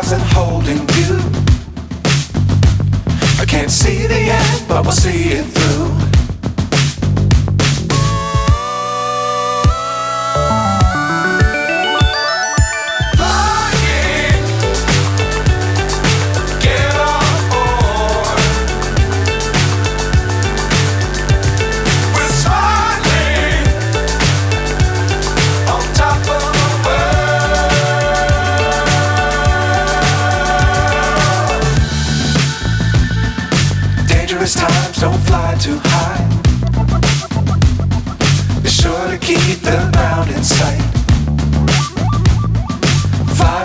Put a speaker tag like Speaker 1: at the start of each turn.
Speaker 1: stars and holding you. I can't see the end, but we'll see it through. Times don't fly too high. Be sure to keep the ground in sight.